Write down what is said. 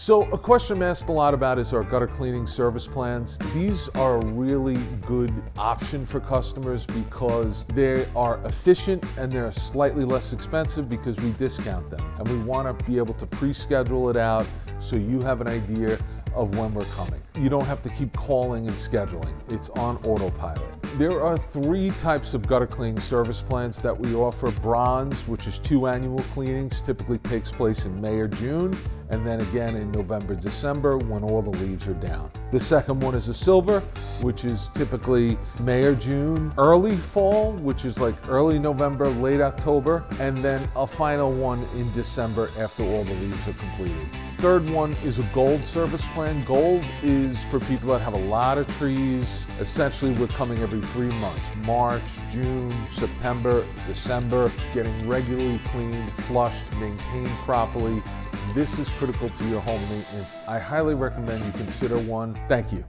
So a question I'm asked a lot about is our gutter cleaning service plans. These are a really good option for customers because they are efficient and they're slightly less expensive because we discount them. And we want to be able to pre-schedule it out so you have an idea of when we're coming. You don't have to keep calling and scheduling. It's on autopilot. There are 3 types of gutter cleaning service plans that we offer. Bronze, which is 2 annual cleanings, typically takes place in May or June, and then again in November, December when all the leaves are down. The second one is a silver, which is typically May or June, early fall, which is like early November, late October, and then a final one in December after all the leaves are completed. Third one is a gold service plan. Gold is for people that have a lot of trees. Essentially, we're coming every 3 months, March, June, September, December, getting regularly cleaned, flushed, maintained properly. This is critical to your home maintenance. I highly recommend you consider one. Thank you.